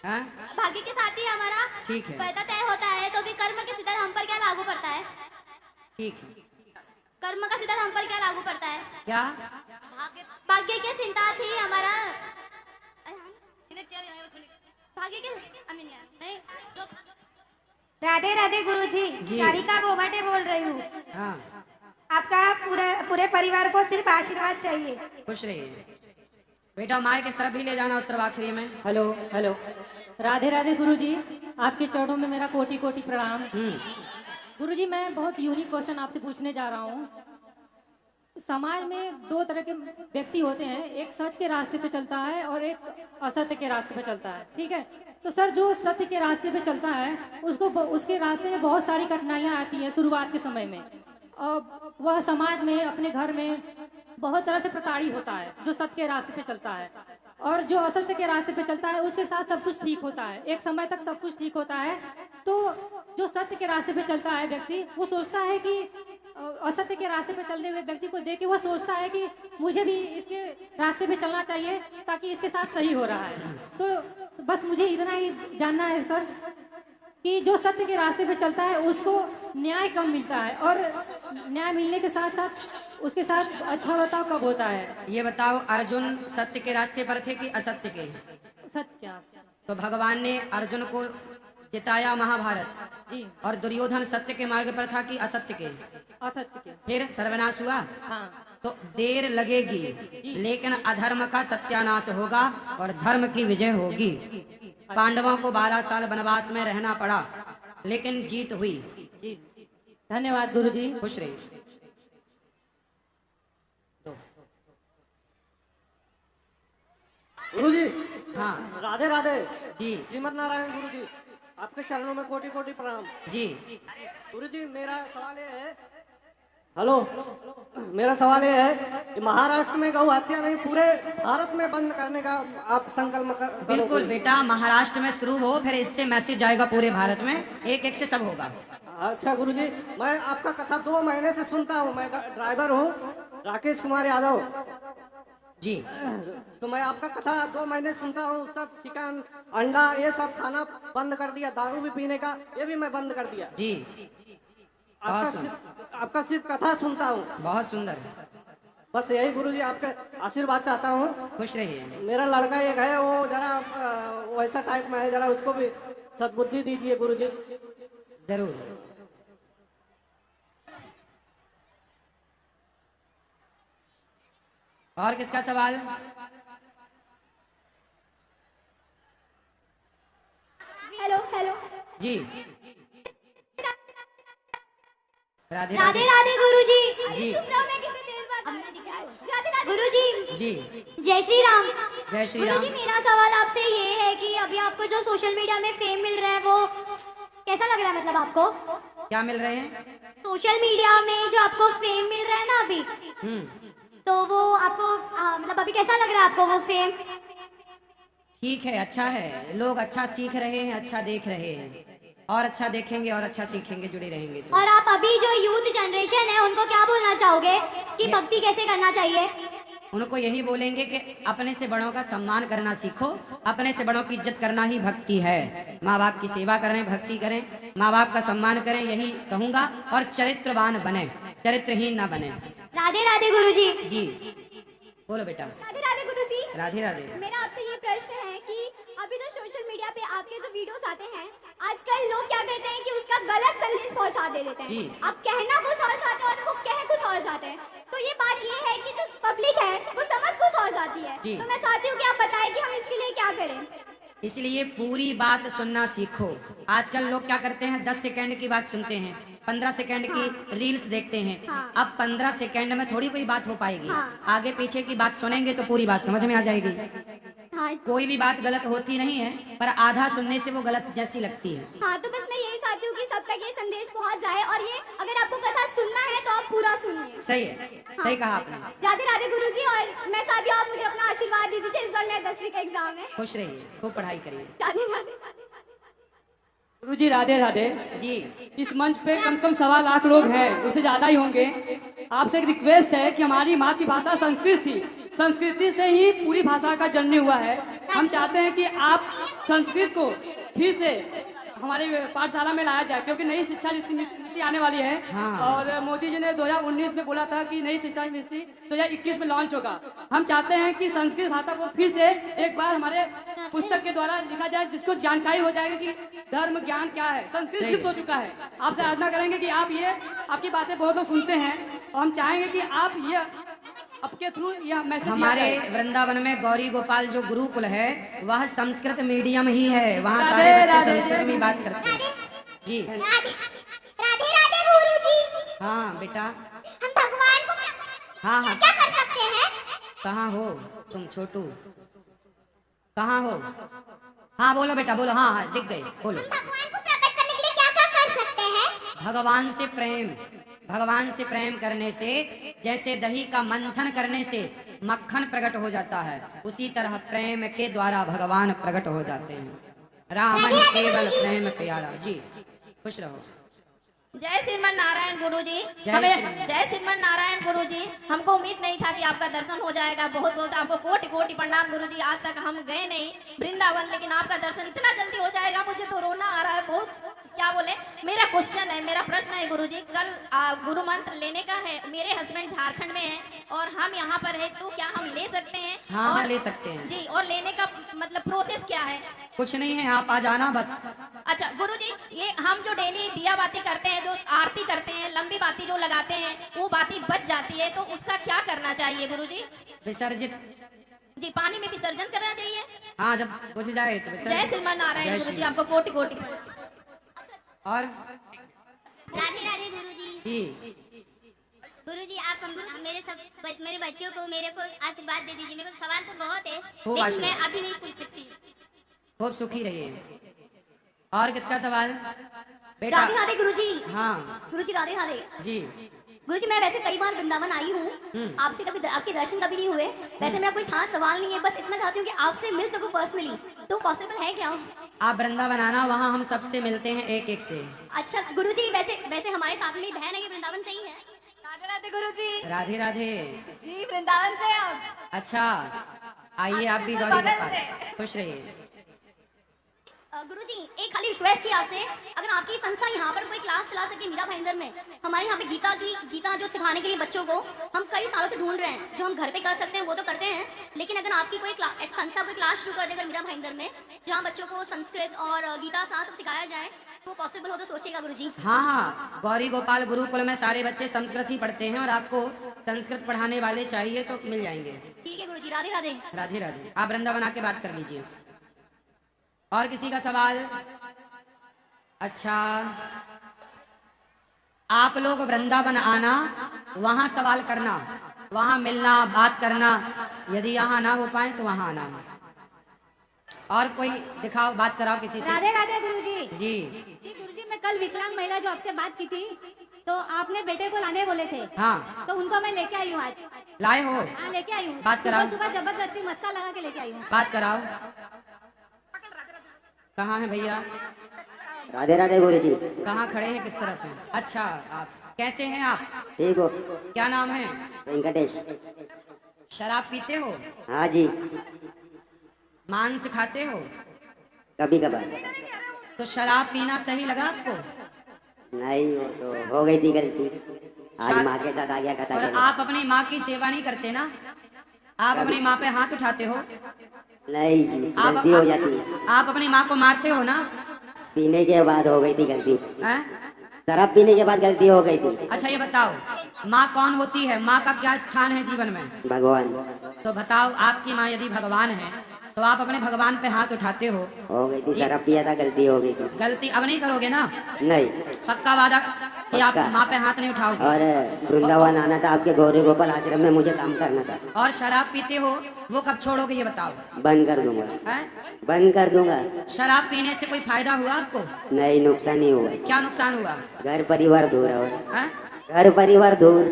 हाँ? भाग्य के साथ ही हमारा ठीक है, पैदा तय होता है, तो भी कर्म के सिद्धांत हम पर क्या लागू पड़ता है? ठीक है। कर्म का सिद्धांत हम पर क्या लागू पड़ता है? क्या? भाग्य के सिद्धांत ही हमारा भाग्य के। राधे राधे गुरुजी। कारिका बोबाटे बोल रही हूँ। हाँ आपका पूरे परिवार को सिर्फ आशीर्वाद चाहिए। खुश रहिए बेटा। माइक इस तरफ भी ले जाना, उस तरफ आखिरी में। Hello hello. राधे राधे गुरुजी, आपके चरणों में मेरा कोटि कोटि प्रणाम। गुरुजी मैं बहुत यूनिक क्वेश्चन आपसे पूछने जा रहा हूँ। समाज में दो तरह के व्यक्ति होते हैं, एक सच के रास्ते पे चलता है और एक असत्य के रास्ते पे चलता है, ठीक है? तो सर जो सत्य के रास्ते पे चलता है उसके रास्ते में बहुत सारी कठिनाइयाँ आती हैं शुरुआत के समय में, और वह समाज में अपने घर में बहुत तरह से प्रताड़ित होता है जो सत्य के रास्ते पे चलता है। और जो असत्य के रास्ते पे चलता है उसके साथ सब कुछ ठीक होता है, एक समय तक सब कुछ ठीक होता है। तो जो सत्य के रास्ते पे चलता है व्यक्ति, वो सोचता है कि असत्य के रास्ते पे चलने वाले व्यक्ति को देख के वो सोचता है कि मुझे भी इसके रास्ते पे चलना चाहिए ताकि इसके साथ सही हो रहा है। तो बस मुझे इतना ही जानना है सर कि जो सत्य के रास्ते पे चलता है उसको न्याय कम मिलता है, और न्याय मिलने के साथ साथ उसके साथ अच्छा बर्ताव कब होता है? ये बताओ, अर्जुन सत्य के रास्ते पर थे कि असत्य के? सत्य क्या? तो भगवान ने अर्जुन को जिताया महाभारत जी, और दुर्योधन सत्य के मार्ग पर था कि असत्य के? असत्य के। फिर सर्वनाश हुआ। हाँ। तो देर लगेगी लेकिन अधर्म का सत्यानाश होगा और धर्म की विजय होगी। पांडवों को 12 साल वनवास में रहना पड़ा लेकिन जीत हुई। धन्यवाद गुरुजी। खुश रहिए। गुरुजी। हाँ राधे राधे जी। श्रीमद नारायण गुरुजी, आपके चरणों में कोटि कोटि प्रणाम। जी गुरुजी मेरा सवाल ये है, हेलो, मेरा सवाल ये है कि महाराष्ट्र में गौ हत्या नहीं पूरे भारत में बंद करने का आप संकल्प करो। बिल्कुल बेटा, महाराष्ट्र में शुरू हो, फिर इससे मैसेज जाएगा पूरे भारत में, एक एक से सब होगा। अच्छा गुरुजी, मैं आपका कथा 2 महीने से सुनता हूँ। मैं ड्राइवर हूँ, राकेश कुमार यादव जी। तो मैं आपका कथा 2 महीने सुनता हूँ। सब चिकन अंडा ये सब खाना बंद कर दिया, दारू भी पीने का ये भी मैं बंद कर दिया जी। आपका सिर्फ कथा सुनता हूँ। बहुत सुंदर। बस यही गुरुजी आपके आशीर्वाद चाहता हूँ। खुश रहिए। मेरा लड़का एक है, वो जरा वैसा टाइप में है, जरा उसको भी सद्बुद्धि दीजिए गुरुजी। जरूर। और किसका सवाल? हेलो हेलो जी। राधे राधे राधे गुरुजी। जी। राधे गुरुजी जी जय श्री राम। जय श्री राम। गुरुजी मेरा सवाल आपसे ये है कि अभी आपको जो सोशल मीडिया में फेम मिल रहा है वो कैसा लग रहा है, मतलब आपको क्या मिल रहे हैं? सोशल मीडिया में जो आपको फेम मिल रहा है ना अभी, तो वो आपको मतलब अभी कैसा लग रहा है आपको वो फेम? ठीक है, अच्छा है, लोग अच्छा सीख रहे हैं, अच्छा देख रहे हैं, और अच्छा देखेंगे और अच्छा सीखेंगे, जुड़े रहेंगे तो। और आप अभी जो यूथ जनरेशन है उनको क्या बोलना चाहोगे कि भक्ति कैसे करना चाहिए? उनको यही बोलेंगे कि अपने से बड़ों का सम्मान करना सीखो, अपने से बड़ों की इज्जत करना ही भक्ति है। माँ बाप की सेवा करें, भक्ति करें, माँ बाप का सम्मान करें, यही कहूँगा। और चरित्रवान बने, चरित्रहीन ना बने। राधे राधे गुरुजी। जी बोलो बेटा। राधे राधे गुरुजी। राधे राधे। मेरा आपसे ये प्रश्न है कि अभी जो सोशल मीडिया पे आपके जो वीडियोस आते हैं, आजकल लोग क्या करते हैं कि उसका गलत संदेश पहुंचा देते हैं। आप कहना कुछ और चाहते हैं और वो कह कुछ और चाहते हैं। तो ये बात ये है कि जो पब्लिक है वो समझ कुछ और जाती है। तो मैं चाहती हूँ कि आप बताएं कि हम इसके लिए क्या करें। इसलिए पूरी बात सुनना सीखो। आजकल लोग क्या करते हैं, 10 सेकंड की बात सुनते हैं, 15 सेकंड की रील्स देखते हैं। अब 15 सेकंड में थोड़ी कोई बात हो पाएगी। आगे पीछे की बात सुनेंगे तो पूरी बात समझ में आ जाएगी। कोई भी बात गलत होती नहीं है, पर आधा सुनने से वो गलत जैसी लगती है। हाँ, तो बस मैं यही चाहती हूँ कि सब तक ये संदेश पहुँच जाए। और ये अगर आपको कथा सुनना है तो आप पूरा सुनिए। सही है, सही कहा आपने। राधे राधे गुरुजी। और मैं चाहती हूँ आप मुझे अपना आशीर्वाद दे दीजिए, इस बार मेरा 10वीं का एग्जाम है। खुश रहिए, खूब पढ़ाई करिए। राधे राधे। गुरुजी राधे राधे जी। इस मंच पे कम से कम 1.25 लाख लोग हैं, उससे ज्यादा ही होंगे। आपसे एक रिक्वेस्ट है कि हमारी मातृभाषा संस्कृत थी, संस्कृति से ही पूरी भाषा का जन्म हुआ है। हम चाहते हैं कि आप संस्कृत को फिर से हमारे पाठशाला में लाया जाए, क्योंकि नई शिक्षा नीति आने वाली है। और मोदी जी ने 2019 में बोला था कि नई शिक्षा नीति 2021 में लॉन्च होगा। हम चाहते हैं कि संस्कृत भाषा को फिर से एक बार हमारे पुस्तक के द्वारा लिखा जाए, जिसको जानकारी हो जाएगी कि धर्म ज्ञान क्या है। संस्कृत लुप्त हो चुका है। आपसे आराधना करेंगे कि आप ये, आपकी बातें बहुत लोग सुनते हैं और हम चाहेंगे कि आप ये आपके थ्रू यह मैसेज हमारे वृंदावन में गौरी गोपाल जो गुरुकुल है वह संस्कृत मीडियम ही है। वहाँ सारे बच्चे संस्कृत में बात करते हैं। जी राधे राधे गुरुजी। हाँ बेटा। हम भगवान को हाँ क्या कर सकते हैं? कहाँ हो तुम छोटू, कहाँ हो? हाँ बोलो बेटा बोलो। हाँ दिख गए, बोलो। भगवान को प्रकट करने के लिए क्या क्या कर सकते हैं? भगवान से प्रेम, भगवान से प्रेम करने से, जैसे दही का मंथन करने से मक्खन प्रकट हो जाता है, उसी तरह प्रेम के द्वारा भगवान प्रकट हो जाते हैं। राम ही केवल प्रेम प्यारा। जी खुश रहो। जय श्रीमन नारायण गुरुजी। जय श्रीमन नारायण गुरुजी। हमको उम्मीद नहीं था कि आपका दर्शन हो जाएगा। बहुत बहुत आपको कोटि कोटि प्रणाम गुरुजी। आज तक हम गए नहीं वृंदावन, लेकिन आपका दर्शन इतना जल्दी हो जाएगा, मुझे तो रोना आ रहा है। बहुत क्या बोले। मेरा क्वेश्चन है, मेरा प्रश्न है गुरुजी, कल गुरु मंत्र लेने का है। मेरे हस्बैंड झारखंड में है और हम यहाँ पर है, तो क्या हम ले सकते हैं? हाँ ले सकते हैं जी। और लेने का मतलब प्रोसेस क्या है? कुछ नहीं है, आप आ जाना बस। अच्छा गुरुजी, ये हम जो डेली दिया बाती करते हैं, जो आरती करते हैं, लंबी बाती जो लगाते हैं, वो बाती बच जाती है, तो उसका क्या करना चाहिए गुरुजी? विसर्जित। जी पानी में विसर्जन करना चाहिए। हाँ जब बुझ जाए तो विसर्जन। जय श्रीमान नारायण गुरुजी, आपको कोटि कोटि। और राधे राधे गुरुजी। जी गुरुजी आप मेरे बच्चों को, मेरे को आशीर्वाद दे दीजिए। मेरे को सवाल तो बहुत है, खूब लेकिन मैं अभी नहीं पूछ सकती। खूब सुखी रहिए। और किसका सवाल बेटा? राधे राधे गुरुजी। हाँ गुरुजी राधे राधे। जी गुरुजी मैं वैसे कई बार वृंदावन आई हूँ, आपसे कभी आपके दर्शन कभी नहीं हुए। वैसे मेरा कोई खास सवाल नहीं है, बस इतना चाहती हूँ कि आपसे मिल सकूं पर्सनली, तो पॉसिबल है क्या? आप वृंदावन आना, वहाँ हम सबसे मिलते हैं एक एक से। अच्छा गुरुजी, वैसे हमारे साथ में बहन है, ये वृंदावन से ही है। राधे राधे गुरुजी। राधे राधे जी वृंदावन से हम। अच्छा आइए आप भी गौरी गोपाल, खुश रहिए। गुरुजी एक खाली रिक्वेस्ट थी आपसे, अगर आपकी संस्था यहाँ पर कोई क्लास चला सके मीरा भाईंदर में। हमारे यहाँ पे गीता जो सिखाने के लिए बच्चों को हम कई सालों से ढूंढ रहे हैं। जो हम घर पे कर सकते हैं वो तो करते हैं, लेकिन अगर आपकी कोई संस्था कोई क्लास शुरू कर देगा मीरा भाईंदर में, जहाँ बच्चों को संस्कृत और गीता सब सिखाया जाए, तो पॉसिबल हो तो सोचेगा गुरुजी। हाँ गौरी गोपाल गुरुकुल में सारे बच्चे संस्कृत ही पढ़ते हैं, और आपको संस्कृत पढ़ाने वाले चाहिए तो मिल जाएंगे। ठीक है गुरुजी। राधे राधे। राधे राधे। आप वृंदावन आके बात कर लीजिए। और किसी का सवाल? अच्छा आप लोग वृंदावन आना, वहां सवाल करना, वहाँ मिलना, बात करना, यदि यहाँ ना हो पाए तो वहाँ आना। और कोई दिखाओ, बात कराओ किसी से। राधे राधे गुरुजी। जी गुरुजी, मैं कल विकलांग महिला जो आपसे बात की थी, तो आपने बेटे को लाने बोले थे। हाँ, तो उनको मैं लेके आई हूँ आज। लाए हो? हाँ, लेके आई हूँ। बात कराओ। सुबह जबरदस्ती मस्का लगा के लेके आई हूँ। बात कराओ। कहाँ है भैया? राधे राधे गुरुजी। कहाँ खड़े हैं, किस तरफ हैं? अच्छा, आप कैसे हैं आप? ठीक हो? क्या नाम है? वेंकटेश। शराब पीते हो? हाँ जी। मांस खाते हो? कभी कभार। तो शराब पीना सही लगा आपको? नहीं, वो तो हो गई थी गलती, आज माँ के साथ आ गया खता और करने। आप अपनी माँ की सेवा नहीं करते ना? आप अपनी माँ पे हाथ उठाते हो? नहीं जी, गलती हो जाती है। आप अपनी माँ को मारते हो ना? पीने के बाद हो गई थी गलती। हैं? शराब पीने के बाद गलती हो गई थी। अच्छा ये बताओ, माँ कौन होती है? माँ का क्या स्थान है जीवन में? भगवान। तो बताओ, आपकी माँ यदि भगवान है तो आप अपने भगवान पे हाथ उठाते हो? हो गई थी, शराब पिया था, गलती हो गई थी। गलती अब नहीं करोगे ना? नहीं। पक्का वादा कि आप माँ पे हाथ नहीं उठाओगे? और वृंदावन आना था, आपके गौरी गोपाल आश्रम में मुझे काम करना था। और शराब पीते हो, वो कब छोड़ोगे ये बताओ? बंद कर दूंगा। हैं? बंद कर दूंगा। शराब पीने से कोई फायदा हुआ आपको? नहीं, नुकसान ही हुआ। क्या नुकसान हुआ? घर परिवार दूर है। हैं? घर परिवार दूर,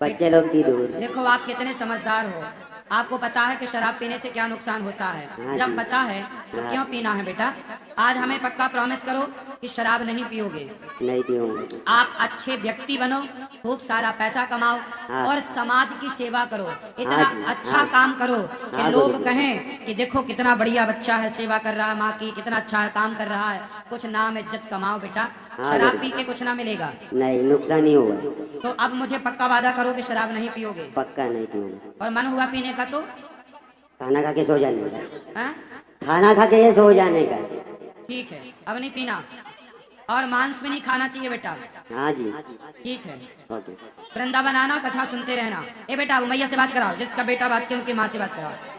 बच्चे लोग भी दूर। देखो आप कितने समझदार हो, आपको पता है कि शराब पीने से क्या नुकसान होता है। हाँ जब जी। पता है तो क्यों पीना है बेटा? आज हमें पक्का प्रॉमिस करो कि शराब नहीं पियोगे। नहीं पीऊंगा। आप अच्छे व्यक्ति बनो, खूब सारा पैसा कमाओ हाँ। और समाज की सेवा करो। इतना हाँ जी, अच्छा हाँ। काम करो कि हाँ, लोग गुरुजी। कहें कि देखो कितना बढ़िया बच्चा है, सेवा कर रहा है माँ की, कितना अच्छा काम कर रहा है। कुछ नाम इज्जत कमाओ बेटा, हाँ, शराब गुरुजी। पी के कुछ ना मिलेगा। नहीं, नुकसान ही हुआ। तो अब मुझे पक्का वादा करो कि शराब नहीं पियोगे। पक्का नहीं पीऊंगा। और मन हुआ पीने का तो? खाना खा के सो जाने का। हैं? खाना खा के ये सो जाने का। ठीक है, अब नहीं पीना। और मांस भी नहीं खाना चाहिए बेटा। हाँ जी। ठीक है, ओके। वृंदावन आना, कथा सुनते रहना। ए बेटा, वो मैया से बात कराओ, जिसका बेटा बात करे उनकी माँ से बात कराओ।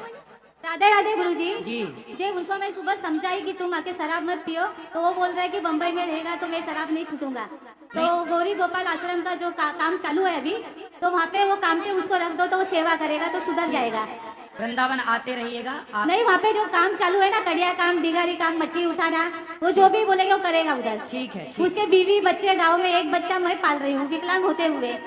राधे राधे गुरुजी। जी। जब उनको मैं सुबह समझाई कि तुम आके शराब मत पियो, तो वो बोल रहा है कि बम्बई में रहेगा तो मैं शराब नहीं छूटूंगा। तो गौरी गोपाल आश्रम का जो काम चालू है अभी, तो वहाँ पे वो काम पे उसको रख दो तो वो सेवा करेगा तो सुधर जाएगा। वृंदावन आते रहिएगा आप। नहीं, वहाँ पे जो काम चालू है ना, कड़िया काम, बिगारी काम, मट्टी उठाना, वो जो भी बोलेगा वो करेगा उधर। ठीक है। उसके बीवी बच्चे गाँव में, एक बच्चा मैं पाल रही हूँ विकलांग होते हुए।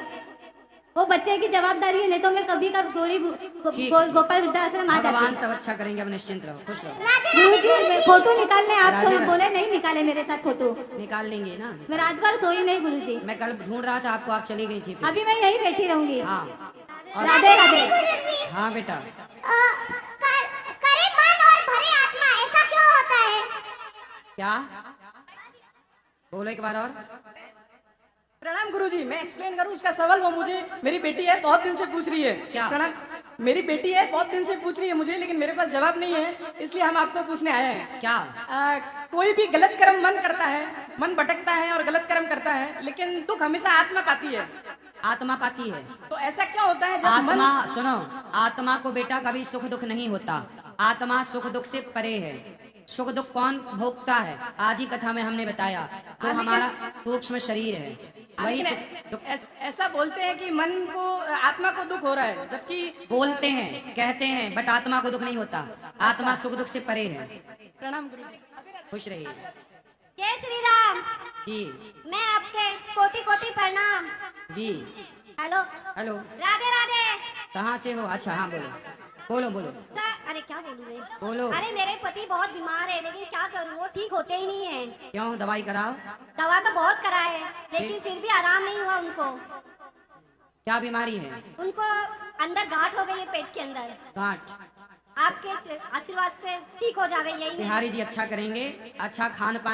वो बच्चे की जवाबदारी है, नहीं तो मैं कभी कब गोपाल वृद्धाश्रम आ जाती। भगवान सब अच्छा करेंगे, अब निश्चिंत रहो, खुश रहो। गुरुजी, फोटो निकालने आप राधे तो बोले नहीं निकाले मेरे साथ फोटो। निकाल लेंगे ना। मैं रात भर सोई नहीं गुरुजी। मैं कल ढूंढ रहा था आपको, आप चली गई थी फिर। अभी मैं यही बैठी रहूंगी। हाँ। राधे राधे। हाँ बेटा। करे मन और भरे आत्मा, ऐसा क्यों होता है? क्या बोलो एक बार और। प्रणाम गुरुजी, मैं एक्सप्लेन करूं उसका सवाल। वो मुझे, मेरी बेटी है, बहुत दिन से पूछ रही है। क्या? प्रणाम। मेरी बेटी है, बहुत दिन से पूछ रही है मुझे, लेकिन मेरे पास जवाब नहीं है, इसलिए हम आपको पूछने आए हैं। क्या? कोई भी गलत कर्म मन करता है, मन भटकता है और गलत कर्म करता है, लेकिन दुख हमेशा आत्मा पाती है। आत्मा पाती है। तो ऐसा क्यों होता है जब आत्मा, सुनो, आत्मा को बेटा कभी सुख दुख नहीं होता। आत्मा सुख दुख से परे है। सुख दुख कौन भोगता है? आज ही कथा में हमने बताया। तो हमारा सूक्ष्म शरीर है, वही सुख दुख। ऐसा बोलते हैं कि मन को, आत्मा को दुख हो रहा है, जबकि बोलते हैं, कहते हैं, बट आत्मा को दुख नहीं होता। आत्मा सुख दुख से परे है। प्रणाम गुरुजी। खुश रहिए। जय श्री राम जी। मैं आपके कोटि कोटि प्रणाम। जी। Hello hello. राधे राधे। कहाँ से हो? अच्छा हाँ, बोलो बोलो बोलो। अरे क्या बोलूं मैं? बोलो। अरे मेरे पति बहुत बीमार है, लेकिन क्या करूं, वो ठीक होते ही नहीं है। क्यों? दवाई कराओ। दवा तो बहुत कराए, लेकिन फिर भी आराम नहीं हुआ उनको। क्या बीमारी है? उनको अंदर गांठ हो गई है, पेट के अंदर गांठ। आपके आशीर्वाद से ठीक हो जावे, यही बिहारी जी अच्छा करेंगे। अच्छा खान पान